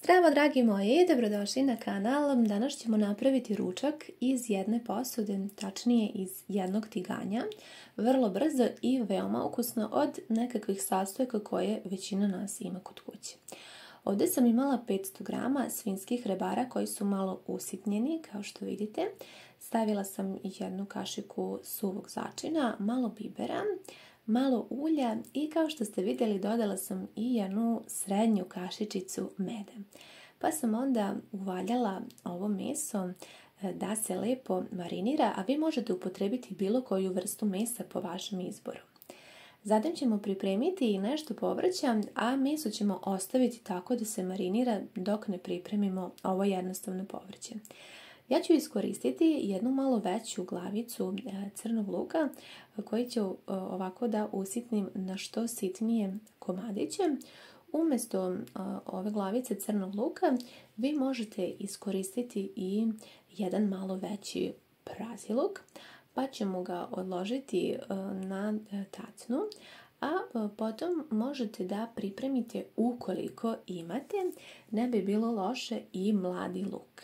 Zdravo dragi moji, dobrodošli na kanal. Danas ćemo napraviti ručak iz jedne posude, tačnije iz jednog tiganja. Vrlo brzo i veoma ukusno od nekakvih sastojaka koje većina nas ima kod kuće. Ovdje sam imala 500 grama svinjskih rebara koji su malo usitnjeni, kao što vidite. Stavila sam jednu kašiku suvog začina, malo bibera, malo ulja i kao što ste vidjeli dodala sam i jednu srednju kašičicu meda. Pa sam onda uvaljala ovo meso da se lepo marinira, a vi možete upotrebiti bilo koju vrstu mesa po vašem izboru. Zatim ćemo pripremiti i nešto povrća, a meso ćemo ostaviti tako da se marinira dok ne pripremimo ovo jednostavno povrće. Ja ću iskoristiti jednu malo veću glavicu crnog luka koji ću ovako da usitnim na što sitnije komadiće. Umjesto ove glavice crnog luka vi možete iskoristiti i jedan malo veći praziluk, pa ćemo ga odložiti na tacnu, a potom možete da pripremite ukoliko imate, ne bi bilo loše i mladi luk.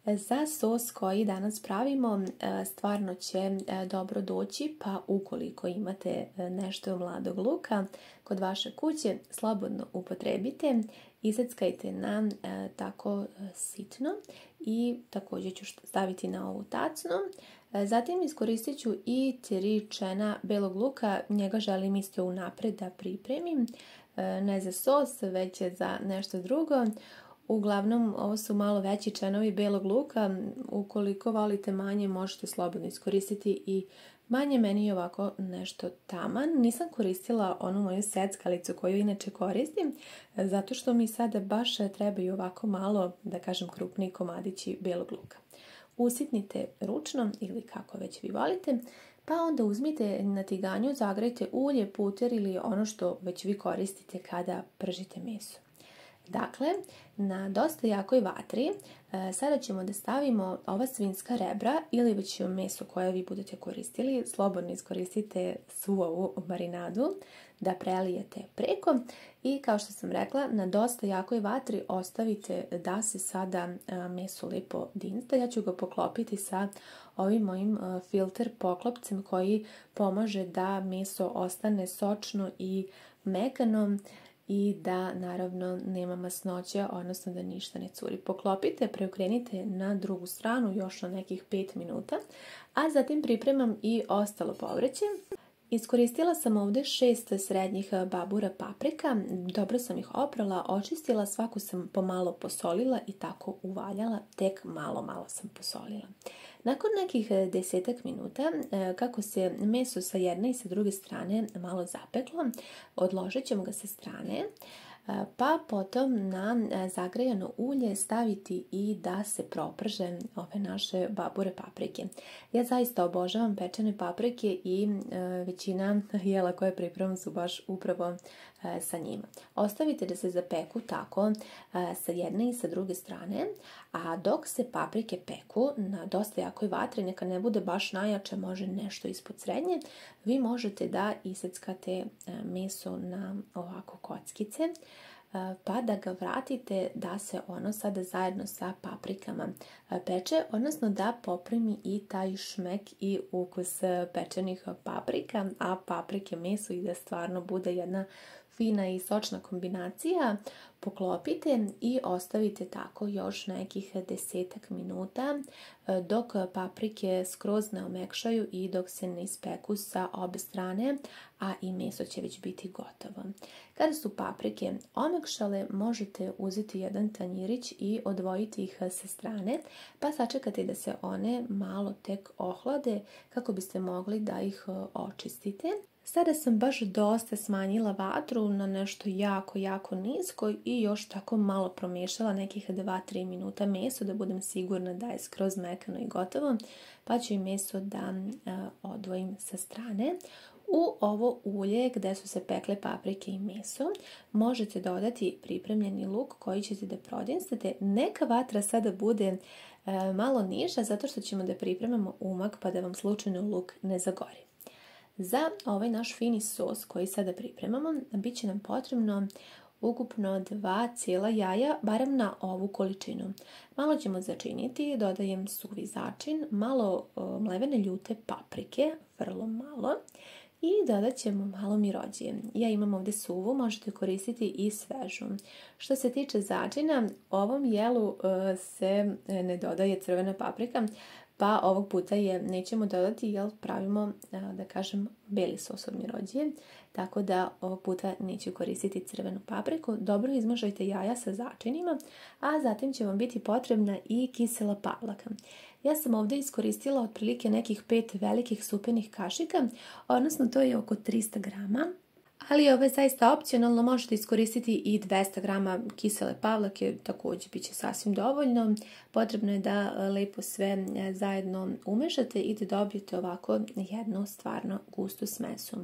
Za sos koji danas pravimo stvarno će dobro doći, pa ukoliko imate nešto mladog luka kod vaše kuće, slobodno upotrebite, iseckajte na tako sitno i također ću staviti na ovu tacnu. Zatim iskoristit ću i 3 čena belog luka, njega želim isto unaprijed da pripremim, ne za sos, već za nešto drugo. Uglavnom, ovo su malo veći čenovi belog luka, ukoliko volite manje možete slobodno iskoristiti i manje, meni je ovako nešto taman. Nisam koristila onu moju seckalicu koju inače koristim, zato što mi sada baš trebaju ovako malo, da kažem, krupniji komadići belog luka. Usitnite ručno ili kako već vi volite, pa onda uzmite na tiganju, zagrejte ulje, puter ili ono što već vi koristite kada pržite meso. Dakle, na dosta jakoj vatri sada ćemo da stavimo ova svinjska rebra ili već meso koje vi budete koristili. Slobodno iskoristite svu ovu marinadu da prelijete preko i kao što sam rekla, na dosta jakoj vatri ostavite da se sada meso lepo dinsta. Ja ću ga poklopiti sa ovim mojim filter poklopcem koji pomaže da meso ostane sočno i mekano i da naravno nema masnoća, odnosno da ništa ne curi. Poklopite, preokrenite na drugu stranu još na nekih 5 minuta, a zatim pripremam i ostalo povrće. Iskoristila sam ovdje 6 srednjih babura paprika, dobro sam ih oprala, očistila, svaku sam pomalo posolila i tako uvaljala, tek malo sam posolila. Nakon nekih 10 minuta, kako se meso sa jedne i sa druge strane malo zapeklo, odložit ćemo ga sa strane, pa potom na zagrejano ulje staviti i da se proprže ove naše babure paprike. Ja zaista obožavam pečene paprike i većina jela koje pripremam su baš upravo sa njima. Ostavite da se zapeku tako sa jedne i sa druge strane, a dok se paprike peku na dosta jakoj vatri, neka ne bude baš najjače, može nešto ispod srednje, vi možete da iseckate meso na ovako kockice, pa da ga vratite da se ono sada zajedno sa paprikama peče, odnosno da poprimi i taj šmek i ukus pečenih paprika, a paprike meso i da stvarno bude jedna fina i sočna kombinacija. Poklopite i ostavite tako još nekih 10 minuta dok paprike skroz ne omekšaju i dok se ne ispeku sa obe strane, a i meso će već biti gotovo. Kada su paprike omekšale, možete uzeti jedan tanjirić i odvojiti ih sa strane, pa sačekate da se one malo tek ohlade kako biste mogli da ih očistite. Sada sam baš dosta smanjila vatru na nešto jako nisko i još tako malo promiješala nekih 2-3 minuta meso da budem sigurna da je skroz mekano i gotovo, pa ću i meso da odvojim sa strane. U ovo ulje gdje su se pekle paprike i meso možete dodati pripremljeni luk koji ćete da prodinstate. Neka vatra sada bude malo niža zato što ćemo da pripremamo umak pa da vam slučajno luk ne zagori. Za ovaj naš fini sos koji sada pripremamo bit će nam potrebno ukupno 2 cijela jaja, barem na ovu količinu. Malo ćemo začiniti, dodajem suvi začin, malo mlevene ljute paprike, vrlo malo, i dodat ćemo malo mirođije. Ja imam ovdje suvu, možete koristiti i svežu. Što se tiče začina, ovom jelu se ne dodaje crvena paprika, pa ovog puta je nećemo dodati jer pravimo, da kažem, beli sos od mirođije, tako da ovog puta neću koristiti crvenu papriku. Dobro izmažajte jaja sa začinima, a zatim će vam biti potrebna i kisela pavlaka. Ja sam ovdje iskoristila otprilike nekih 5 velikih supenih kašika, odnosno to je oko 300 grama. Ali ovo je zaista opcionalno, možete iskoristiti i 200 grama kisele pavlake, također bit će sasvim dovoljno. Potrebno je da lepo sve zajedno umešate i da dobijete ovako jednu stvarno gustu smesu.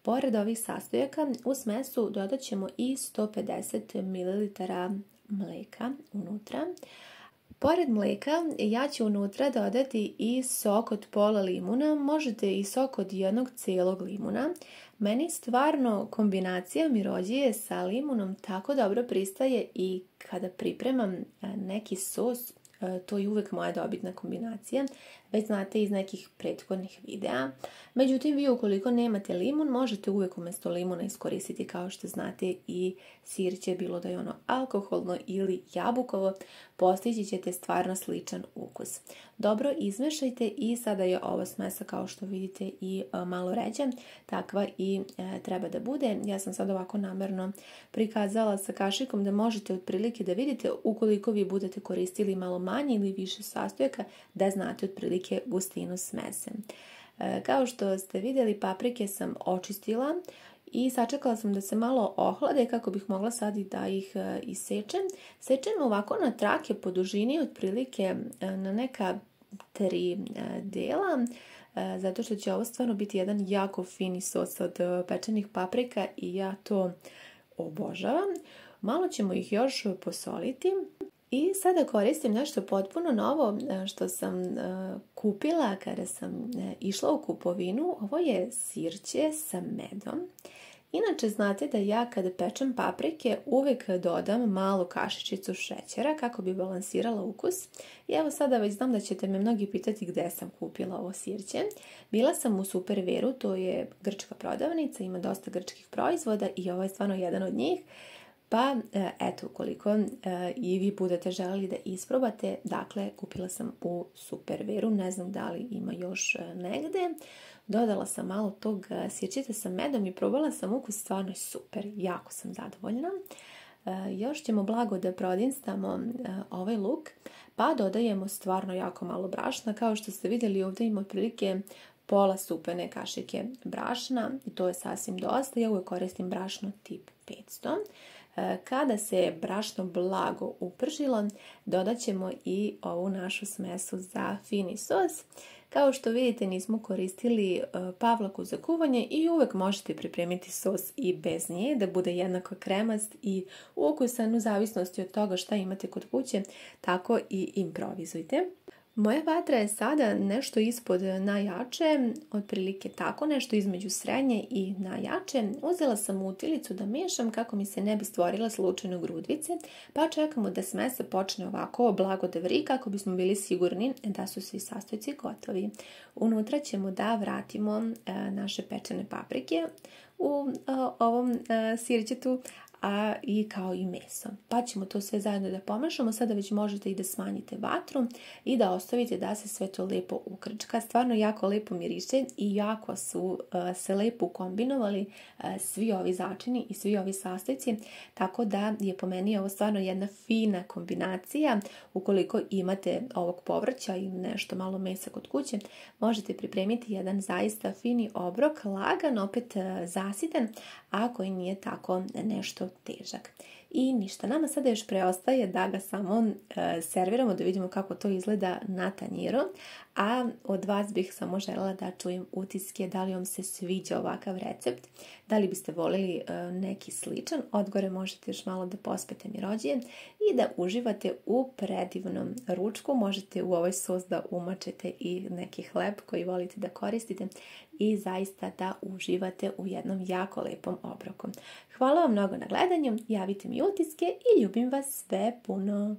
Pored ovih sastojaka u smesu dodat ćemo i 150 ml mlijeka unutra. Pored mlijeka ja ću unutra dodati i sok od pola limuna, možete i sok od jednog cijelog limuna. Meni stvarno kombinacija mirođije sa limunom tako dobro pristaje i kada pripremam neki sos, to je uvijek moja dobitna kombinacija, već znate iz nekih prethodnih videa. Međutim, vi ukoliko nemate limun, možete uvijek umjesto limuna iskoristiti, kao što znate, i sirće, bilo da je ono alkoholno ili jabukovo, postići ćete stvarno sličan ukus. Dobro izmešajte i sada je ova smesa, kao što vidite, i malo ređa, takva i treba da bude. Ja sam sad ovako namjerno prikazala sa kašikom da možete otprilike da vidite, ukoliko vi budete koristili malo manje ili više sastojaka, da znate otprilike gustinu smese. Kao što ste vidjeli, paprike sam očistila i sačekala sam da se malo ohlade kako bih mogla sad i da ih isečem. Sečem ovako na trake po dužini otprilike na neka 3 dela, zato što će ovo stvarno biti jedan jako fini sos od pečenih paprika i ja to obožavam. Malo ćemo ih još posoliti. I sada koristim nešto potpuno novo što sam kupila kada sam išla u kupovinu. Ovo je sirće sa medom. Inače, znate da ja kada pečem paprike uvijek dodam malu kašičicu šećera kako bi balansirala ukus. I evo sada već znam da ćete me mnogi pitati gdje sam kupila ovo sirće. Bila sam u Superveru, to je grčka prodavnica, ima dosta grčkih proizvoda i ovo je stvarno jedan od njih. Pa eto, ukoliko i vi budete željeli da isprobate, dakle kupila sam u Superveru, ne znam da li ima još negdje. Dodala sam malo tog sirćeta sa medom i probala sam ukus, stvarno je super, jako sam zadovoljna. Još ćemo blago da prodinstamo ovaj luk, pa dodajemo stvarno jako malo brašna. Kao što ste vidjeli, ovdje ima otprilike pola supene kašike brašna i to je sasvim dosta. Ja uvijek koristim brašno tip 500. Kada se brašno blago upržilo, dodat ćemo i ovu našu smesu za fini sos. Kao što vidite, nismo koristili pavlaku za kuvanje i uvijek možete pripremiti sos i bez nje, da bude jednako kremast i ukusan u zavisnosti od toga šta imate kod kuće, tako i improvizujte. Moja vatra je sada nešto ispod najjače, otprilike tako, nešto između srednje i najjače. Uzela sam utilicu da miješam kako mi se ne bi stvorila slučajno grudvice, pa čekamo da smesa počne ovako blago da vri kako bismo bili sigurni da su svi sastojci gotovi. Unutra ćemo da vratimo naše pečene paprike u ovom sirćetu, a i kao i meso. Pa ćemo to sve zajedno da pomešamo. Sada već možete i da smanjite vatru i da ostavite da se sve to lepo ukrčka. Stvarno jako lepo miriše i jako su se lepo kombinovali svi ovi začini i svi ovi sastojci, tako da je po meni ovo stvarno jedna fina kombinacija. Ukoliko imate ovog povrća ili nešto malo mesa kod kuće, možete pripremiti jedan zaista fini obrok, lagan, opet zasitan, a koji nije tako nešto težak. I ništa, nama sada još preostaje da ga samo serviramo, da vidimo kako to izgleda na tanjiru. A od vas bih samo željela da čujem utiske, da li vam se sviđa ovakav recept, da li biste voljeli neki sličan. Odgore možete još malo da pospete mirođije i da uživate u predivnom ručku. Možete u ovaj sos da umačete i neki hleb koji volite da koristite i zaista da uživate u jednom jako lepom obroku. Hvala vam mnogo na gledanju, javite mi utiske i ljubim vas sve puno.